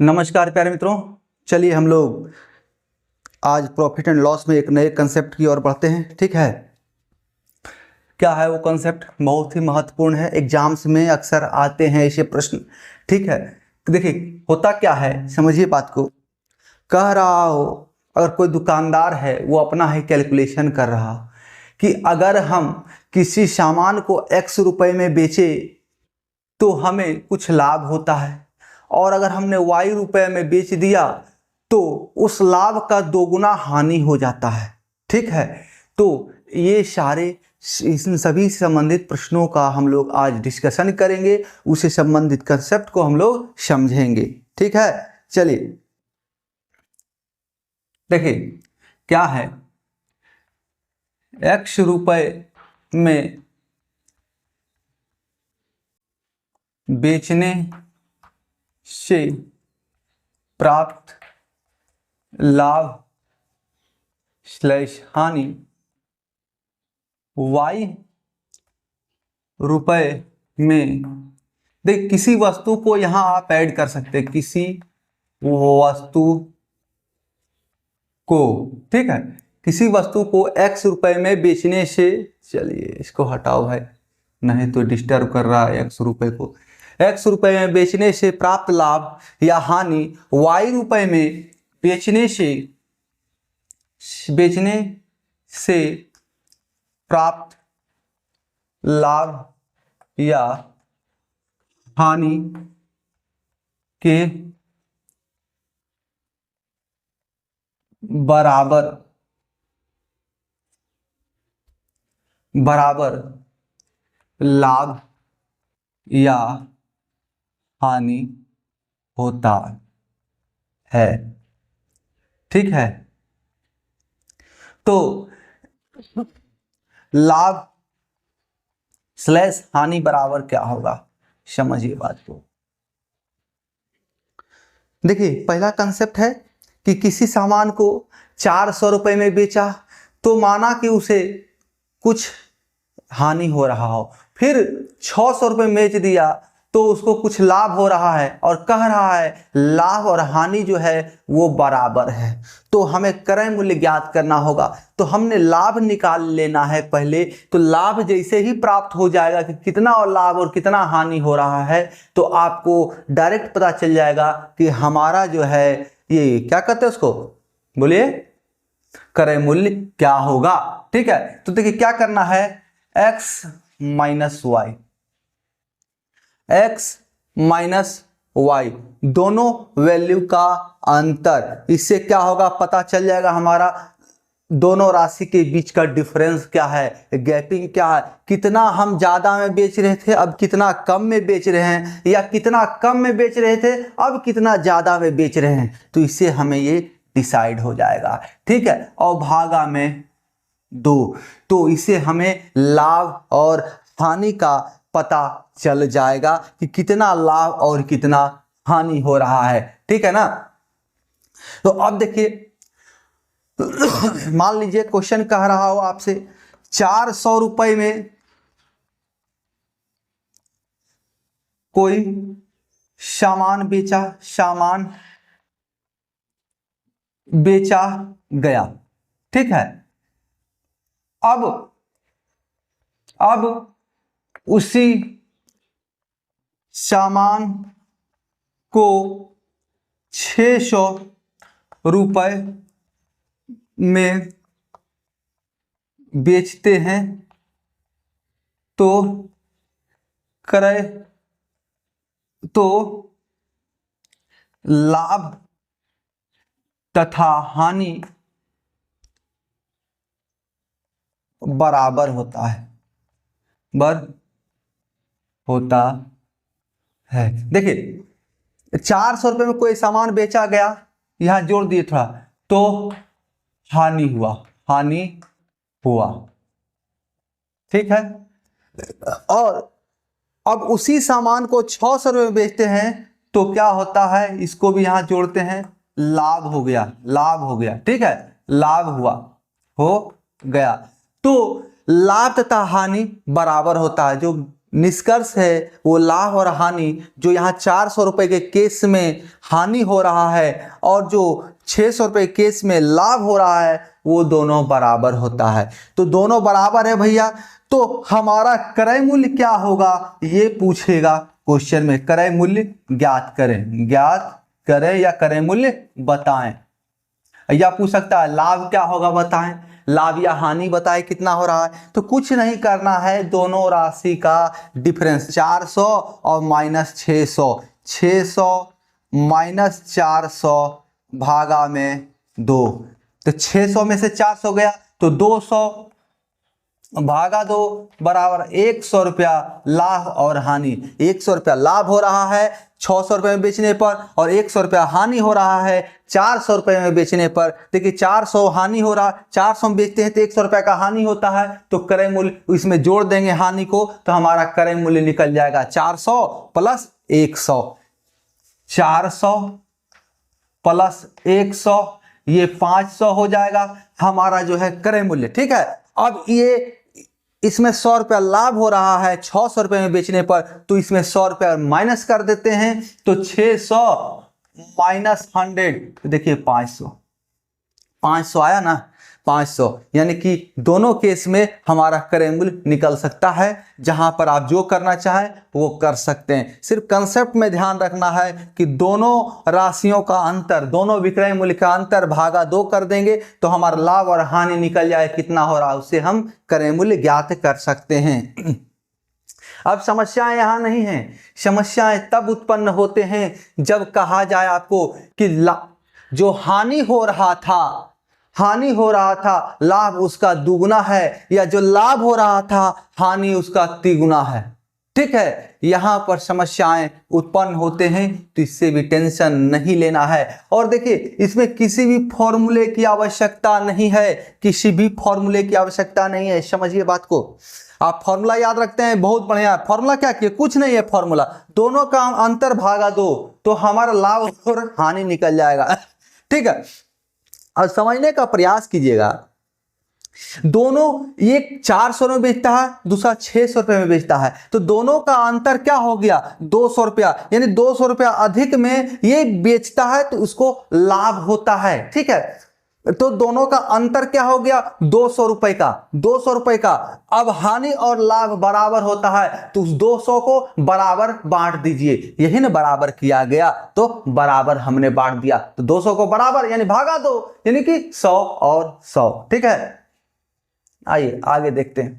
नमस्कार प्यारे मित्रों, चलिए हम लोग आज प्रॉफिट एंड लॉस में एक नए कंसेप्ट की ओर बढ़ते हैं। ठीक है, क्या है वो कंसेप्ट? बहुत ही महत्वपूर्ण है, एग्जाम्स में अक्सर आते हैं ऐसे प्रश्न। ठीक है, देखिए होता क्या है, समझिए बात को। कह रहा हो, अगर कोई दुकानदार है वो अपना ही कैलकुलेशन कर रहा कि अगर हम किसी सामान को x रुपए में बेचे तो हमें कुछ लाभ होता है, और अगर हमने y रुपए में बेच दिया तो उस लाभ का दोगुना हानि हो जाता है। ठीक है, तो ये सारे इन सभी से संबंधित प्रश्नों का हम लोग आज डिस्कशन करेंगे, उससे संबंधित कंसेप्ट को हम लोग समझेंगे। ठीक है, चलिए देखिए क्या है, x रुपए में बेचने से प्राप्त लाभ / हानि y रुपए में, देख किसी वस्तु को यहां आप ऐड कर सकते हैं, किसी वस्तु को, ठीक है, किसी वस्तु को x रुपए में बेचने से, चलिए इसको हटाओ भाई, नहीं तो डिस्टर्ब कर रहा है x रुपए को। x रुपए में बेचने से प्राप्त लाभ या हानि y रुपए में बेचने से प्राप्त लाभ या हानि के बराबर लाभ या हानि होता है। ठीक है, तो लाभ / हानि बराबर क्या होगा, समझिए बात को। देखिए पहला कंसेप्ट है कि किसी सामान को 400 रुपए में बेचा तो माना कि उसे कुछ हानि हो रहा हो, फिर 600 रुपये में बेच दिया तो उसको कुछ लाभ हो रहा है, और कह रहा है लाभ और हानि जो है वो बराबर है। तो हमें क्रय मूल्य ज्ञात करना होगा, तो हमने लाभ निकाल लेना है पहले। तो लाभ जैसे ही प्राप्त हो जाएगा कि कितना और लाभ और कितना हानि हो रहा है, तो आपको डायरेक्ट पता चल जाएगा कि हमारा जो है ये क्या कहते हैं उसको, बोलिए, क्रय मूल्य क्या होगा। ठीक है, तो देखिए क्या करना है, x माइनस y दोनों वैल्यू का अंतर, इससे क्या होगा पता चल जाएगा, हमारा दोनों राशि के बीच का डिफरेंस क्या है, गैपिंग क्या है, कितना हम ज्यादा में बेच रहे थे अब कितना कम में बेच रहे हैं, या कितना कम में बेच रहे थे अब कितना ज्यादा में बेच रहे हैं। तो इससे हमें ये डिसाइड हो जाएगा। ठीक है, और भागा में 2, तो इससे हमें लाभ और हानि का पता चल जाएगा कि कितना लाभ और कितना हानि हो रहा है। ठीक है ना, तो अब देखिए मान लीजिए क्वेश्चन कह रहा हो आपसे 400 रुपए में कोई सामान बेचा गया। ठीक है, अब उसी सामान को 600 रुपए में बेचते हैं तो लाभ तथा हानि बराबर होता है। देखिए 400 रुपये में कोई सामान बेचा गया, यहां जोड़ दिए थोड़ा, तो हानि हुआ। ठीक है, और अब उसी सामान को 600 रुपये में बेचते हैं तो क्या होता है, इसको भी यहां जोड़ते हैं, लाभ हो गया। ठीक है, लाभ हो गया। तो लाभ तथा हानि बराबर होता है, जो निष्कर्ष है वो लाभ और हानि, जो यहाँ 400 रुपये के केस में हानि हो रहा है और जो 600 रुपये केस में लाभ हो रहा है, वो दोनों बराबर होता है। तो दोनों बराबर है भैया, तो हमारा क्रय मूल्य क्या होगा ये पूछेगा क्वेश्चन में। क्रय मूल्य ज्ञात करें, ज्ञात करें या क्रय मूल्य बताएं, या पूछ सकता है लाभ क्या होगा बताएं, लाभ या हानि बताएं कितना हो रहा है। तो कुछ नहीं करना है, दोनों राशि का डिफरेंस 400 और माइनस 600, 600 माइनस 400 भागा में 2, तो 600 में से 400 गया तो 200 भागा 2 बराबर 100 रुपया लाभ और हानि। 100 रुपया लाभ हो रहा है 600 रुपये में बेचने पर, और 100 रुपया हानि हो रहा है 400 रुपये में बेचने पर। देखिए 400 हानि हो रहा, 400 में बेचते हैं तो 100 रुपये का हानि होता है, तो क्रय मूल्य इसमें जोड़ देंगे हानि को, तो हमारा क्रय मूल्य निकल जाएगा 400 प्लस 100। 400 प्लस 100 ये 500 हो जाएगा हमारा जो है क्रय मूल्य। ठीक है, अब ये इसमें 100 रुपया लाभ हो रहा है 600 रुपये में बेचने पर, तो इसमें 100 रुपया माइनस कर देते हैं, तो 600 माइनस 100, तो देखिए 500, 500 आया ना, 500, यानी कि दोनों केस में हमारा क्रय मूल्य निकल सकता है। जहां पर आप जो करना चाहें वो कर सकते हैं, सिर्फ कंसेप्ट में ध्यान रखना है कि दोनों राशियों का अंतर, दोनों विक्रय मूल्य का अंतर भागा 2 कर देंगे तो हमारा लाभ और हानि निकल जाए कितना हो रहा है, उससे हम क्रय मूल्य ज्ञात कर सकते हैं। अब समस्याएं यहां नहीं हैं, समस्याएं तब उत्पन्न होते हैं जब कहा जाए आपको कि जो हानि हो रहा था, हानि हो रहा था, लाभ उसका दुगुना है, या जो लाभ हो रहा था हानि उसका तिगुना है। ठीक है, यहां पर समस्याएं उत्पन्न होते हैं, तो इससे भी टेंशन नहीं लेना है। और देखिए इसमें किसी भी फॉर्मूले की आवश्यकता नहीं है, किसी भी फॉर्मूले की आवश्यकता नहीं है, समझिए बात को। आप फॉर्मूला याद रखते हैं बहुत बढ़िया, फॉर्मूला क्या किया, कुछ नहीं है, फॉर्मूला दोनों का अंतर भागा 2 तो हमारा लाभ और हानि निकल जाएगा। ठीक है, और समझने का प्रयास कीजिएगा, दोनों एक 400 में बेचता है, दूसरा 600 रुपये में बेचता है, तो दोनों का अंतर क्या हो गया 200 रुपया, यानी 200 रुपया अधिक में ये बेचता है तो उसको लाभ होता है। ठीक है, तो दोनों का अंतर क्या हो गया 200 रुपए का, 200 रुपए का। अब हानि और लाभ बराबर होता है, तो उस 200 को बराबर बांट दीजिए, यही ना बराबर किया गया, तो बराबर हमने बांट दिया, तो 200 को बराबर यानी भागा 2, यानी कि 100 और 100। ठीक है, आइए आगे देखते हैं।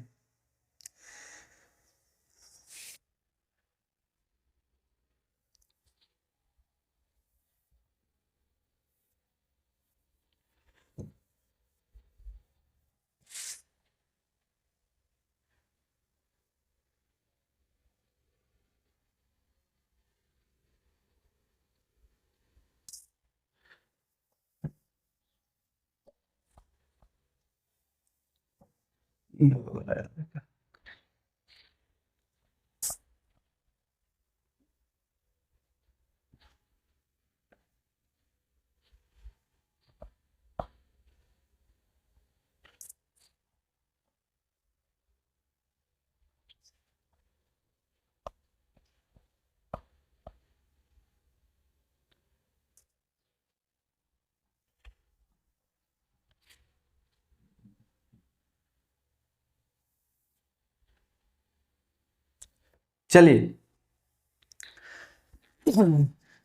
चलिए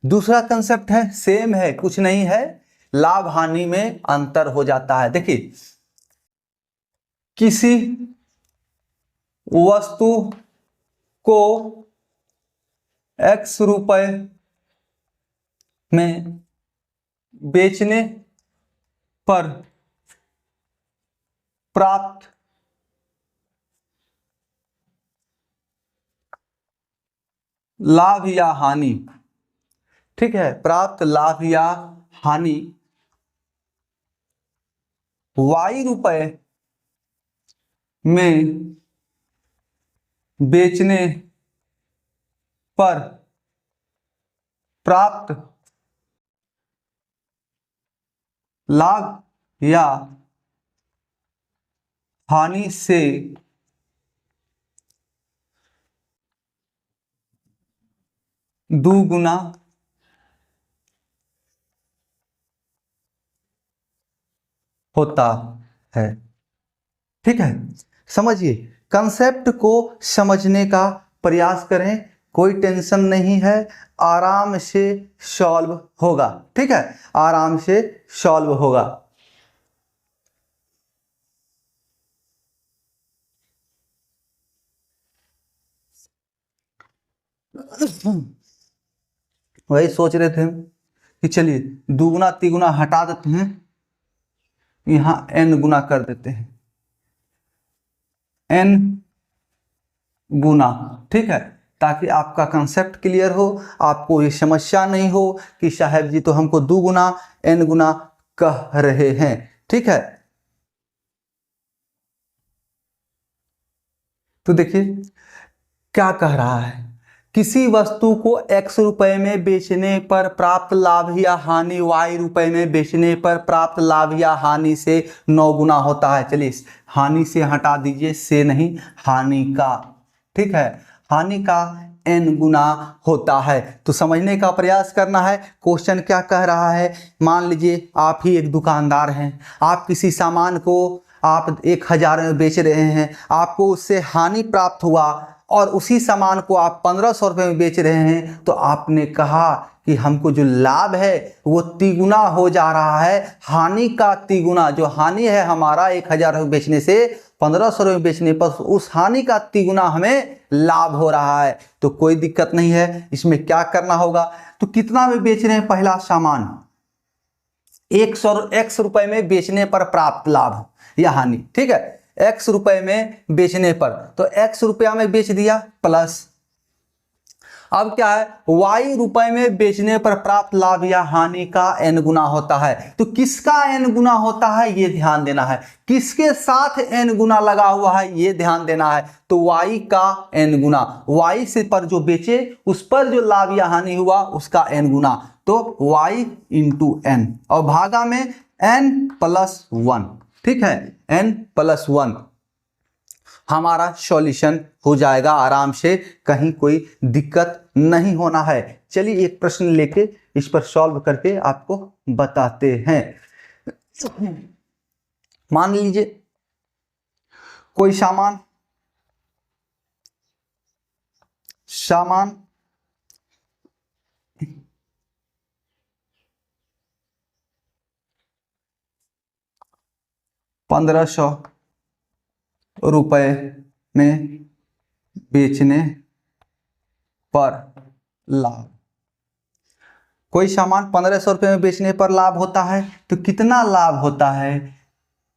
दूसरा कंसेप्ट है, सेम है, कुछ नहीं है, लाभ हानि में अंतर हो जाता है। देखिए किसी वस्तु को x रुपए में बेचने पर प्राप्त लाभ या हानि, ठीक है, प्राप्त लाभ या हानि y रुपए में बेचने पर प्राप्त लाभ या हानि से दुगुना होता है। ठीक है, समझिए, कंसेप्ट को समझने का प्रयास करें, कोई टेंशन नहीं है, आराम से सॉल्व होगा। ठीक है, आराम से सॉल्व होगा। वही सोच रहे थे कि चलिए दुगुना तिगुना हटा देते हैं, यहां n गुना कर देते हैं, n गुना। ठीक है, ताकि आपका कंसेप्ट क्लियर हो, आपको ये समस्या नहीं हो कि साहब जी तो हमको दुगुना n गुना कह रहे हैं। ठीक है, तो देखिए क्या कह रहा है, किसी वस्तु को x रुपए में बेचने पर प्राप्त लाभ या हानि y रुपए में बेचने पर प्राप्त लाभ या हानि से 9 गुना होता है। चलिए हानि से हटा दीजिए, से नहीं, हानि का। ठीक है, हानि का n गुना होता है। तो समझने का प्रयास करना है, क्वेश्चन क्या कह रहा है। मान लीजिए आप ही एक दुकानदार हैं, आप किसी सामान को आप 1000 में बेच रहे हैं, आपको उससे हानि प्राप्त हुआ और उसी सामान को आप 1500 रुपये में बेच रहे हैं, तो आपने कहा कि हमको जो लाभ है वो तिगुना हो जा रहा है, हानि का तिगुना। जो हानि है हमारा 1000 रुपये बेचने से 1500 रुपये बेचने पर, उस हानि का तिगुना हमें लाभ हो रहा है। तो कोई दिक्कत नहीं है, इसमें क्या करना होगा, तो कितना में बेच रहे हैं पहला सामान, 100 रुपए में बेचने पर प्राप्त लाभ या हानि। ठीक है, x रुपए में बेचने पर, तो x रुपया में बेच दिया प्लस, अब क्या है, y रुपए में बेचने पर प्राप्त लाभ या हानि का n गुना होता है। तो किसका n गुना होता है ये ध्यान देना है, किसके साथ n गुना लगा हुआ है ये ध्यान देना है। तो y का n गुना, y से पर जो बेचे उस पर जो लाभ या हानि हुआ उसका n गुना, तो y इंटू n और भागा में n प्लस 1। ठीक है, n प्लस 1 हमारा सॉल्यूशन हो जाएगा आराम से, कहीं कोई दिक्कत नहीं होना है। चलिए एक प्रश्न लेके इस पर सॉल्व करके आपको बताते हैं। मान लीजिए कोई सामान 1500 रुपए में बेचने पर लाभ, कोई सामान 1500 रुपये में बेचने पर लाभ होता है, तो कितना लाभ होता है,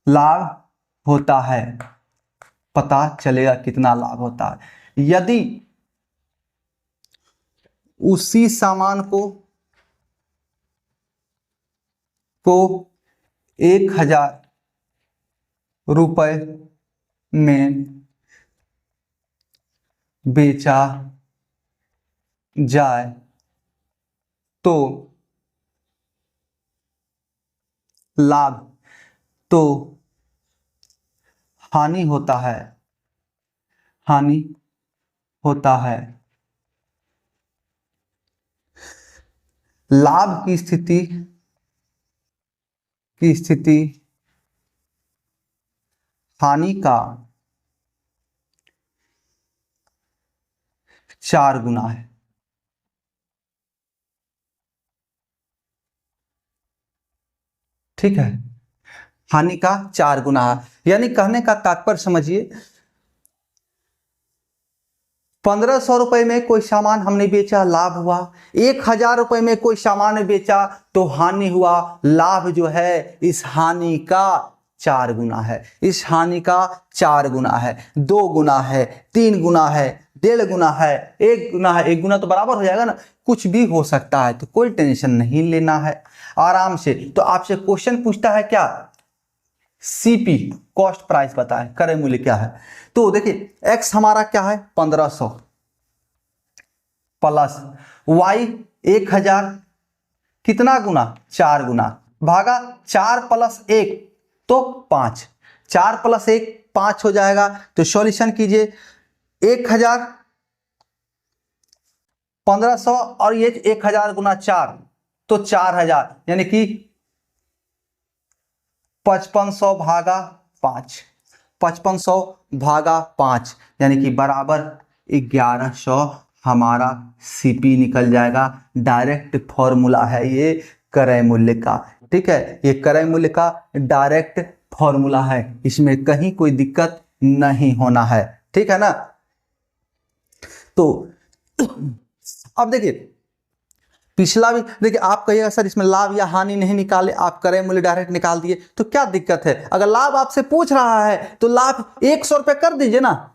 लाभ होता है, पता चलेगा कितना लाभ होता है। यदि उसी सामान को 1000 रुपए में बेचा जाए तो लाभ, तो हानि होता है, हानि होता है। लाभ की स्थिति हानि का 4 गुना है। ठीक है, हानि का 4 गुना है, यानी कहने का तात्पर्य समझिए, 1500 रुपए में कोई सामान हमने बेचा, लाभ हुआ, 1000 रुपए में कोई सामान बेचा तो हानि हुआ, लाभ जो है इस हानि का 4 गुना है, इस हानि का 4 गुना है, 2 गुना है, 3 गुना है, 1.5 गुना है, 1 गुना है, 1 गुना तो बराबर हो जाएगा ना, कुछ भी हो सकता है, तो कोई टेंशन नहीं लेना है आराम से। तो आपसे क्वेश्चन पूछता है क्या, सीपी कॉस्ट प्राइस बताएं, क्रय मूल्य क्या है। तो देखिए एक्स हमारा क्या है 1500 प्लस वाई 1000, कितना गुना, 4 गुना, भागा 4 प्लस 1 तो 5, 4 प्लस 1 5 हो जाएगा। तो सॉल्यूशन कीजिए, 1000 1500 और ये 1000 गुना 4 तो 4000, यानी कि 5500 भागा 5, 5500 भागा 5 यानी कि बराबर 1100 हमारा सीपी निकल जाएगा। डायरेक्ट फॉर्मूला है ये क्रय मूल्य का, ठीक है, ये क्रय मूल्य का डायरेक्ट फॉर्मूला है, इसमें कहीं कोई दिक्कत नहीं होना है, ठीक है ना। तो अब देखिए पिछला भी देखिए, आप कहिएगा सर इसमें लाभ या हानि नहीं निकाले, आप क्रय मूल्य डायरेक्ट निकाल दिए, तो क्या दिक्कत है? अगर लाभ आपसे पूछ रहा है तो लाभ 100 रुपये कर दीजिए ना।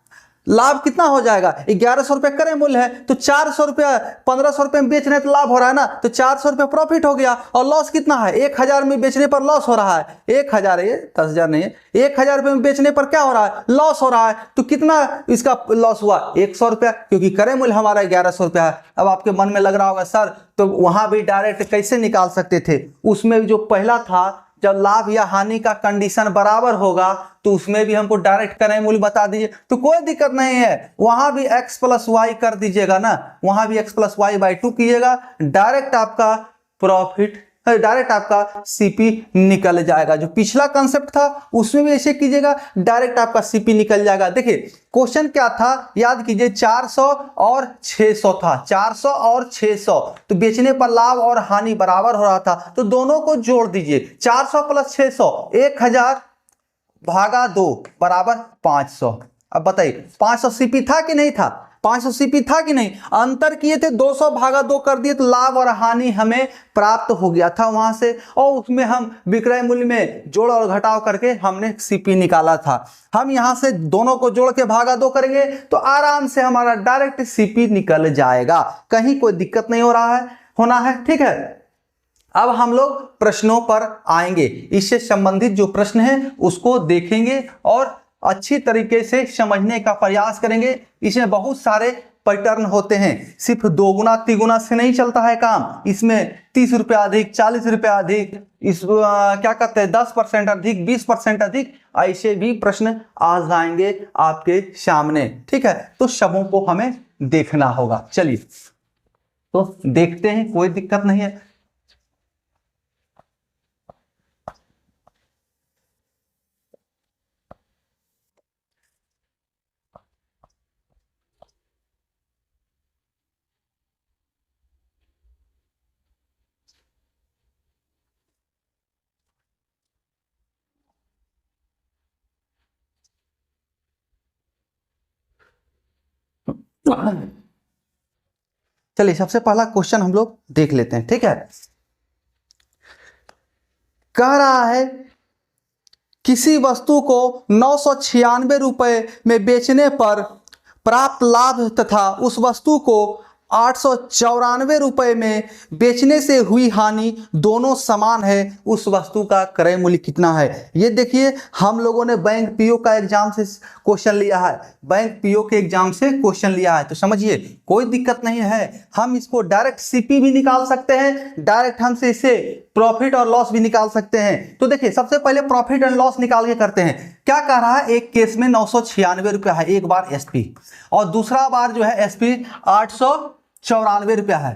लाभ कितना हो जाएगा? 1100 रुपये क्रय मूल्य है, तो 400 रुपया 1500 रुपये में बेचने तो लाभ हो रहा है ना, तो 400 रुपये प्रॉफिट हो गया। और लॉस कितना है? 1000 में बेचने पर लॉस हो रहा है, 1000 है, 10,000 नहीं है, 1000 रुपये में बेचने पर क्या हो रहा है? लॉस हो रहा है। तो कितना इसका लॉस हुआ? 100 रुपया, क्योंकि क्रय मूल्य हमारा 1100 रुपया है। अब आपके मन में लग रहा होगा सर तो वहां भी डायरेक्ट कैसे निकाल सकते थे? उसमें जो पहला था, जब लाभ या हानि का कंडीशन बराबर होगा तो उसमें भी हमको डायरेक्ट क्रय मूल्य बता दीजिए, तो कोई दिक्कत नहीं है, वहां भी x + y कर दीजिएगा ना, वहां भी x + y/2 कीजिएगा, डायरेक्ट आपका प्रॉफिट, डायरेक्ट आपका सीपी निकल जाएगा। जो पिछला कंसेप्ट था उसमें भी ऐसे कीजिएगा, डायरेक्ट आपका सीपी निकल जाएगा। देखिए क्वेश्चन क्या था, याद कीजिए, 400 और 600 था, 400 और 600, तो बेचने पर लाभ और हानि बराबर हो रहा था, तो दोनों को जोड़ दीजिए। 400 + 600 1000 भागा 2 बराबर 500। अब बताइए 500 सीपी था कि नहीं था? 500 सीपी था कि नहीं? अंतर किए थे, 200 भागा 2 कर दिए, तो लाभ और हानि हमें प्राप्त हो गया था वहां से, और उसमें हम विक्रय मूल्य में जोड़ और घटाव करके हमने सीपी निकाला था। हम यहां से दोनों को जोड़ के भागा 2 करेंगे तो आराम से हमारा डायरेक्ट सीपी निकल जाएगा, कहीं कोई दिक्कत नहीं होना है, ठीक है। अब हम लोग प्रश्नों पर आएंगे, इससे संबंधित जो प्रश्न है उसको देखेंगे और अच्छी तरीके से समझने का प्रयास करेंगे। इसमें बहुत सारे पैटर्न होते हैं, सिर्फ 2 गुना 3 गुना से नहीं चलता है काम, इसमें 30 रुपया अधिक, 40 रुपया अधिक, इस क्या कहते हैं 10% अधिक, 20% अधिक, ऐसे भी प्रश्न आ जाएंगे आपके सामने, ठीक है। तो सबों को हमें देखना होगा। चलिए तो देखते हैं, कोई दिक्कत नहीं है। चलिए सबसे पहला क्वेश्चन हम लोग देख लेते हैं, ठीक है। कह रहा है किसी वस्तु को 996 रुपए में बेचने पर प्राप्त लाभ तथा उस वस्तु को 894 रुपए में बेचने से हुई हानि दोनों समान है, उस वस्तु का क्रय मूल्य कितना है? ये देखिए हम लोगों ने बैंक पीओ का एग्जाम से क्वेश्चन लिया है, बैंक पीओ के एग्जाम से क्वेश्चन लिया है, तो समझिए कोई दिक्कत नहीं है। हम इसको डायरेक्ट सीपी भी निकाल सकते हैं, डायरेक्ट हमसे इसे प्रॉफिट और लॉस भी निकाल सकते हैं। तो देखिए सबसे पहले प्रॉफिट एंड लॉस निकाल के करते हैं। क्या कह रहा है, एक केस में 996 रुपया है एक बार एसपी, और दूसरा बार जो है एसपी 894 रुपया है,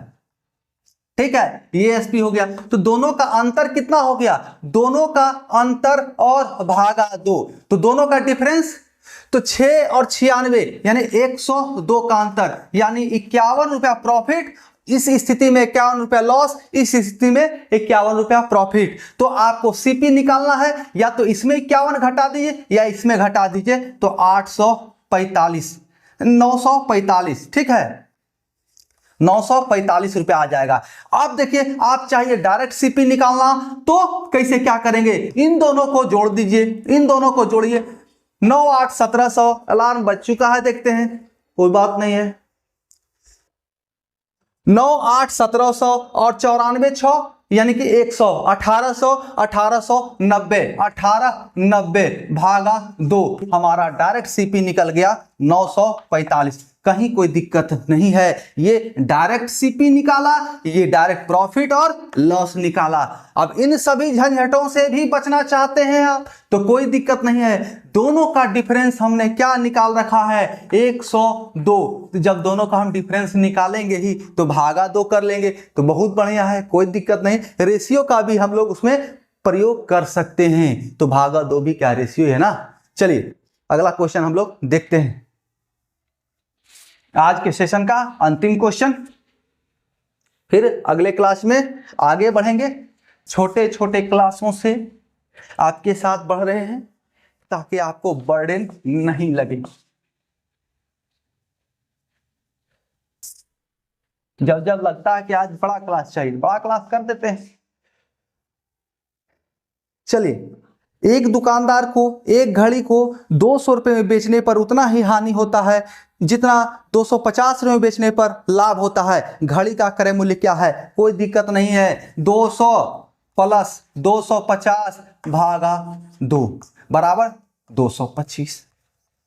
ठीक है, ये एसपी हो गया। तो दोनों का अंतर कितना हो गया? दोनों का अंतर और भागा 2, तो दोनों का डिफरेंस, तो 6 और 96 यानी 102 का अंतर, यानी 51 रुपया प्रॉफिट, इस स्थिति में 51 रुपया लॉस, इस स्थिति में 51 रुपया प्रॉफिट। तो आपको सीपी निकालना है, या तो इसमें 51 घटा दीजिए या इसमें घटा दीजिए, तो 845 945, ठीक है, 945 रुपया आ जाएगा। अब देखिए आप चाहिए डायरेक्ट सीपी निकालना, तो कैसे क्या करेंगे? इन दोनों को जोड़ दीजिए, इन दोनों को जोड़िए, 9 8 1700, अलार्म बज चुका है, देखते हैं, कोई बात नहीं है। 9 8 1700 और 94 6 यानी कि 100, 1800 1890, 1890 भागा 2, हमारा डायरेक्ट सीपी निकल गया 945। कहीं कोई दिक्कत नहीं है। ये डायरेक्ट सीपी निकाला, ये डायरेक्ट प्रॉफिट और लॉस निकाला। अब इन सभी झंझटों से भी बचना चाहते हैं आप तो कोई दिक्कत नहीं है, दोनों का डिफरेंस हमने क्या निकाल रखा है 102। जब दोनों का हम डिफरेंस निकालेंगे ही तो भागा 2 कर लेंगे तो बहुत बढ़िया है, कोई दिक्कत नहीं। रेशियो का भी हम लोग उसमें प्रयोग कर सकते हैं, तो भागा 2 भी क्या रेशियो है ना। चलिए अगला क्वेश्चन हम लोग देखते हैं, आज के सेशन का अंतिम क्वेश्चन। फिर अगले क्लास में आगे बढ़ेंगे, छोटे छोटे क्लासों से आपके साथ बढ़ रहे हैं ताकि आपको बर्डन नहीं लगे। जब जब लगता है कि आज बड़ा क्लास चाहिए, बड़ा क्लास कर देते हैं। चलिए, एक दुकानदार को एक घड़ी को 200 रुपये में बेचने पर उतना ही हानि होता है जितना 250 रुपये में बेचने पर लाभ होता है। घड़ी का क्रय मूल्य क्या है? कोई दिक्कत नहीं है, 200 प्लस 250 भागा 2 बराबर 225।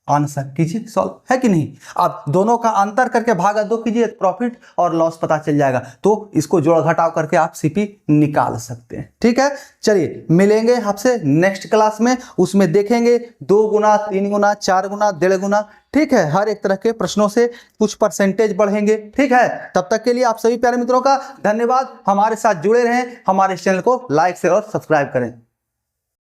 आंसर कीजिए सॉल्व, है कि नहीं। अब दोनों का अंतर करके भागा 2 कीजिए, प्रॉफिट और लॉस पता चल जाएगा, तो इसको जोड़ घटाव करके आप सीपी निकाल सकते हैं। ठीक है, चलिए मिलेंगे आपसे नेक्स्ट क्लास में, उसमें देखेंगे 2 गुना, 3 गुना, 4 गुना, 1.5 गुना। ठीक है, हर एक तरह के प्रश्नों से कुछ परसेंटेज बढ़ेंगे। ठीक है, तब तक के लिए आप सभी प्यारे मित्रों का धन्यवाद। हमारे साथ जुड़े रहें, हमारे चैनल को लाइक शेयर और सब्सक्राइब करें।